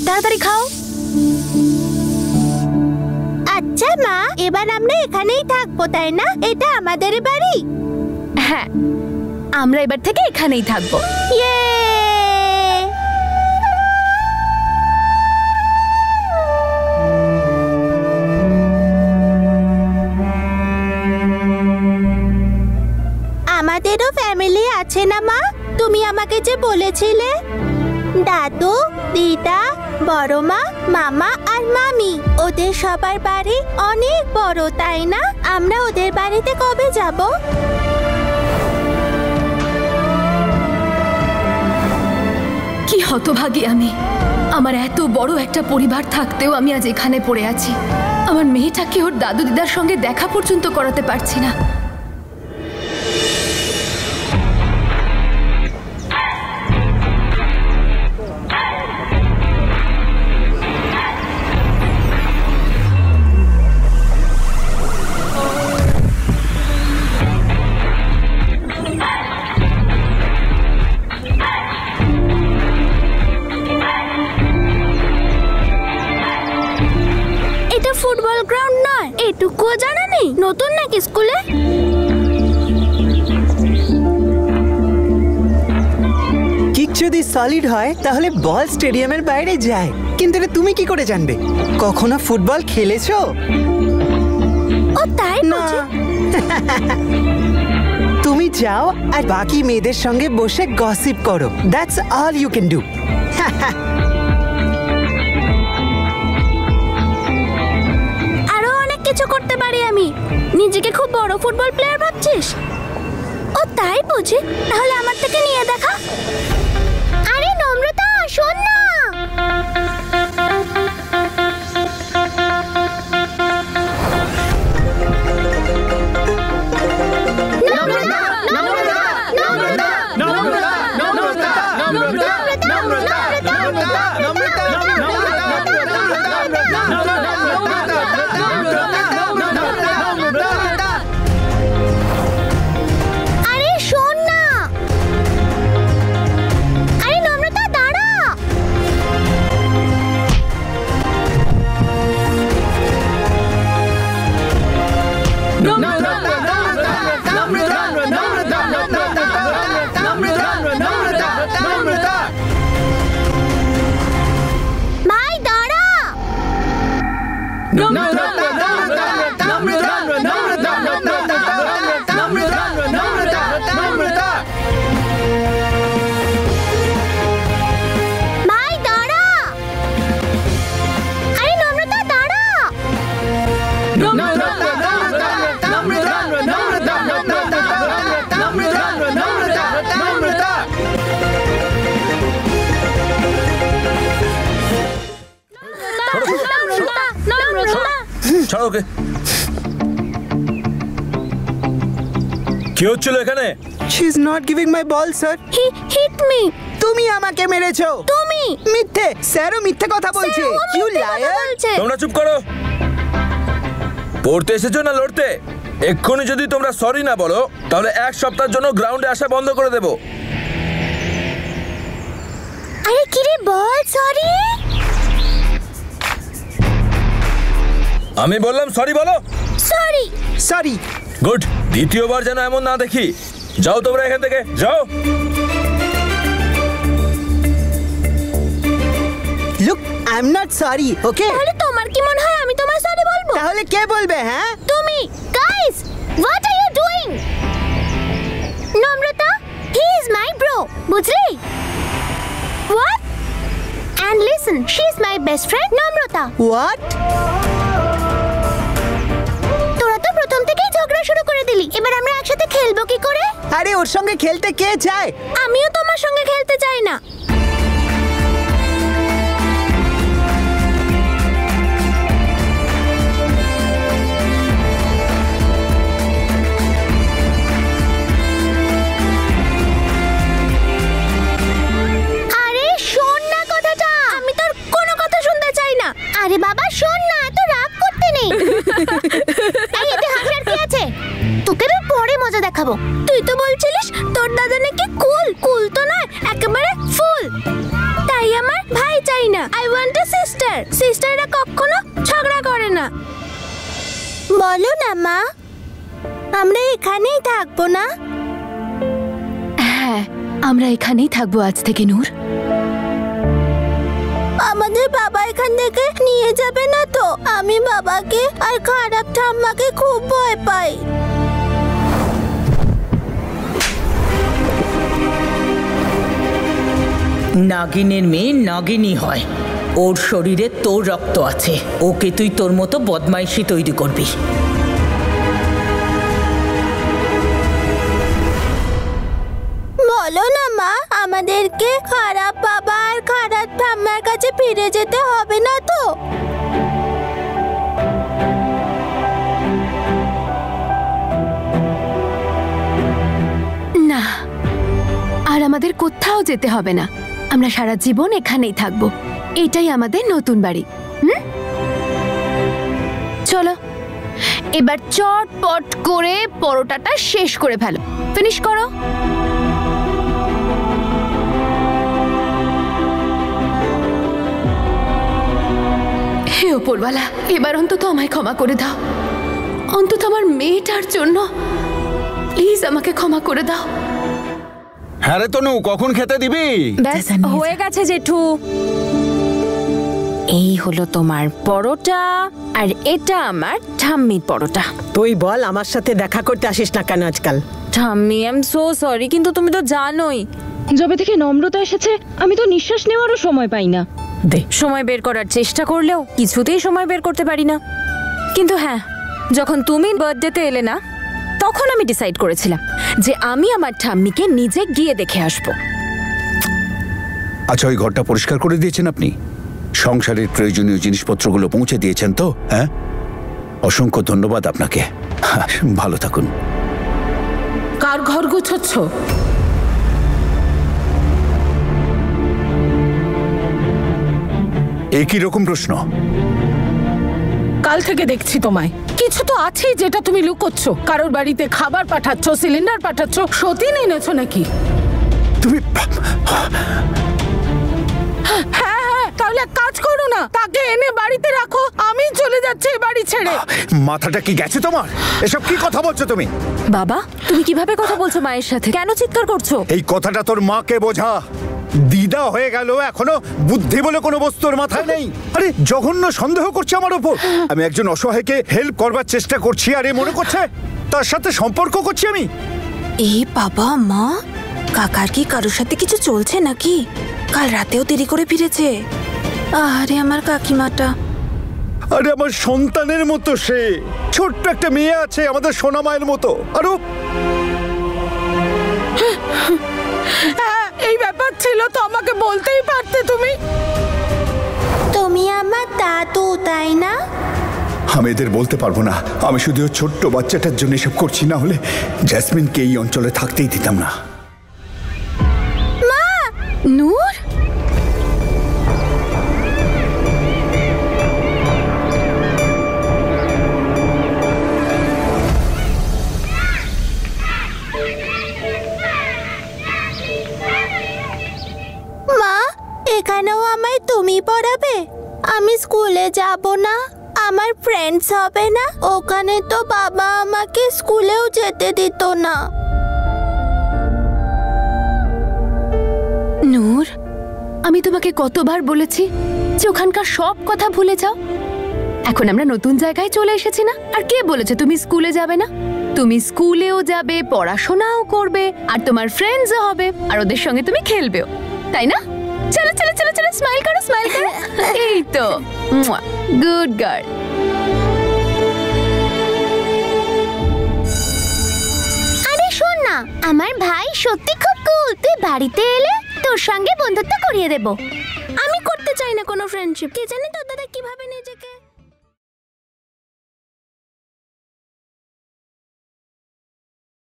তাড়াতাড়ি খাও। আচ্ছা মা, এবার আমরা এখানেই থাকবো তাই না? এটা আমাদের বাড়ি। হ্যাঁ, আমরা এবার থেকে এখানেই থাকবো। ইয়ে! আমাদেরও ফ্যামিলি আছে না মা? তুমি আমাকে যে বলেছিলে দাদু, দিদা, বড় মা, মামা আর মামি, ওদের সবার বাড়ি অনেক বড় তাই না? আমরা ওদের বাড়িতে কবে যাব? কি হতভাগী আমি! আমার এত বড় একটা পরিবার থাকতেও আমি আজ এখানে পড়ে আছি। আমার মেয়েটাকে ওর দাদু দিদার সঙ্গে দেখা পর্যন্ত করাতে পারছি না। ফুটবল গ্রাউন্ড নয়, এটুকুও জানা নেই? নতুন নাকি স্কুলে? কিক যদি সলিড হয় তাহলে বল স্টেডিয়ামের বাইরে যায়, কিন্তু এটা তুমি কি করে জানবে? কখনো ফুটবল খেলেছো? ও তাই না। তুমি যাও আর বাকি মেয়েদের সঙ্গে বসে গসিপ করো। That's all you can do. কিছু করতে পারি আমি। নিজেকে খুব বড় ফুটবল প্লেয়ার ভাবছিস? ও তাই বুঝি? তাহলে আমার থেকে নিয়ে দেখা। আরে নম্রতা, শোন না। ছাড়ো ওকে। কি হচ্ছিল এখানে? She is not giving my ball sir. He hit me. তুমি আমাকে মেরেছো। তুমি মিথ্যে। স্যারও মিথ্যে কথা বলছে। You liar. তোমরা চুপ করো। পড়তে এসেছো না লড়তে? এক্ষুনি যদি তোমরা সরি না বলো তাহলে এক সপ্তাহের জন্য গ্রাউন্ডে আসা বন্ধ করে দেব। আরে কি রে, বল সরি। আমি বললাম সরি বলো। সরি। সরি। গুড। দ্বিতীয়বার যেন এমন না দেখি। যাও তোমরা এখান থেকে, যাও। Look, I am not sorry, okay? তাহলে তোমার কি মনে হয় আমি তোমায় সরি বলবো? তাহলে কে বলবে? হ্যাঁ তুমি। Guys, what are you doing? Namrata, he is my bro, বুঝলি? What? And listen, she is my best friend Namrata. What? তোরা তো প্রথম থেকেই ঝগড়া শুরু করে দিলি। এবার আমরা একসাথে খেলবো কি করে? আরে ওর সঙ্গে খেলতে কে চায়? আমিও তোমার সঙ্গে খেলতে চাই না। আরে শোন না কথাটা। আমি তোর কোনো কথা শুনতে চাই না। আরে বাবা শোন না, এত রাগ করতে নেই। এই এতে হাসার কি আছে? তোকে আমি পরে মজা দেখাবো। তুই তো বলছিলিস তোর দাদা নাকি কুল। কুল তো নয়, একেবারে ফুল। তাই আমার ভাই চাই না। I want a sister. সিস্টাররা কখনো ঝগড়া করে না। বলো না মা, আমরা এখানেই থাকবো না? হ্যাঁ, আমরা এখানেই থাকবো আজ থেকে নূর। আমাদের বাবা এখান থেকে নিয়ে যাবে না তো? আমি বাবাকে আর খারাপ ঠাম্মাকে খুব ভয় পাই। নাগিনের মেয়ে নাগিনী হয়। ওর শরীরে তোর রক্ত আছে। ওকে তুই তোর মতো বদমাইশি তৈরি করবি। বলো না মা, আমাদেরকে খারাপ বাবা আর খারাপ ঠাম্মার কাছে ফিরে যেতে হবে না তো? না, আর আমাদের কোথাও যেতে হবে না। আমরা সারা জীবন এখানেই থাকবো। এটাই আমাদের নতুন বাড়ি। চলো এবার চটপট করে পরোটাটা শেষ করে ফেলো। ফিনিশ করো। হে ওপরওয়ালা, এবার অন্তত আমায় ক্ষমা করে দাও। অন্তত আমার মেয়েটার জন্য প্লিজ আমাকে ক্ষমা করে দাও। হ্যাঁ রে তনু, কখন খেতে দিবি? ব্যাস হয়ে গেছে জেঠু। এই হলো তোমার পরোটা, আর এটা আমার ঠাম্মির পরোটা। তুই বল, আমার সাথে দেখা করতে আসিস না কেন আজকাল? ঠাম্মি, আই এম সো সরি, কিন্তু তুমি তো জানোই যবে থেকে নম্রতা এসেছে আমি তো নিঃশ্বাস নেওয়ারও সময় পাই না। সময় বের করার চেষ্টা করলেও কিছুতেই সময় বের করতে পারি না। কিন্তু হ্যাঁ, যখন তুমি বার্থডেতে এলে না, তখন আমি ডিসাইড করেছিলাম যে আমি আমার ঠাম্মিকে নিজে গিয়ে দেখে আসবো। আচ্ছা, ওই ঘরটা পরিষ্কার করে দিয়েছেন আপনি? সংসারের প্রয়োজনীয় জিনিসপত্রগুলো পৌঁছে দিয়েছেন তো? হ্যাঁ, অসংখ্য ধন্যবাদ আপনাকে। ভালো থাকুন। কার ঘর গুছোচ্ছ? একই রকম প্রশ্ন। কাল থেকে দেখছি তোমায় কিছু তো আছেই যেটা তুমি লুকোচ্ছ। কারোর বাড়িতে খাবার পাঠাচ্ছ, সিলিন্ডার পাঠাচ্ছ, সতীন এনেছো নাকি? তুমি হ্যাঁ, তাহলে এক কাজ করো না, তাকে এনে বাড়িতে রাখো। আমি চলে যাচ্ছি এই বাড়ি ছেড়ে। মাথাটা কি গেছে তোমার? এসব কি কথা বলছো তুমি? বাবা, তুমি কিভাবে কথা বলছো মায়ের সাথে? কেন চিৎকার করছো? এই কথাটা তোর মাকে বোঝা। দিদা হয়ে গেল, এখনো বুদ্ধি বলে কোনো বস্তুর মাথায় নেই। আরে জঘন্য সন্দেহ করছে আমার উপর। আমি একজন অসহায়কে হেল্প করবার চেষ্টা করছি, আর এ মনে করছে তার সাথে সম্পর্ক করছি আমি। এই বাবা মা, কাকার কি কারোর সাথে কিছু চলছে নাকি? কাল রাতেও দেরি করে ফিরেছে। আরে আমার কাকিমাটা। আরে আমার সন্তানের মতো সে, ছোট্ট একটা মেয়ে আছে আমাদের সোনা মায়ের মতো। আরো এই ব্যাপার ছিল তো আমাকে বলতেই পারতে তুমি। তুমি আমার দাদু, তাই না? আমি এদের বলতে পারবো না। আমি শুধু ওই ছোট্ট বাচ্চাটার জন্য এসব করছি, না হলে জ্যাসমিনকে এই অঞ্চলে থাকতেই দিতাম না। নূর, মা, এখানেও আমায় তুমি পড়াবে? আমি স্কুলে যাব না? আমার ফ্রেন্ডস হবে না? ওখানে তো বাবা আমাকে স্কুলেও যেতে দিত না। নূর, আমি তোমাকে কতবার বলেছি যে ওখানকার সব কথা ভুলে যাও। এখন আমরা নতুন জায়গায় চলে এসেছি না? আর কে বলেছে তুমি স্কুলে যাবে না? তুমি স্কুলেও যাবে, পড়াশোনাও করবে, আর তোমার ফ্রেন্ডসও হবে, আর ওদের সঙ্গে তুমি খেলবেও, তাই না? চলো চলো চলো চলো, স্মাইল করো, স্মাইল করো। এই তো, গুড গার্ল। আরে শোন না, আমার ভাই সত্যি খুব কুল। তুই বাড়িতে এলে তোর সঙ্গে বন্ধুত্ব করিয়ে দেব। আমি করতে চাই না কোনো ফ্রেন্ডশিপ। কে জানে তো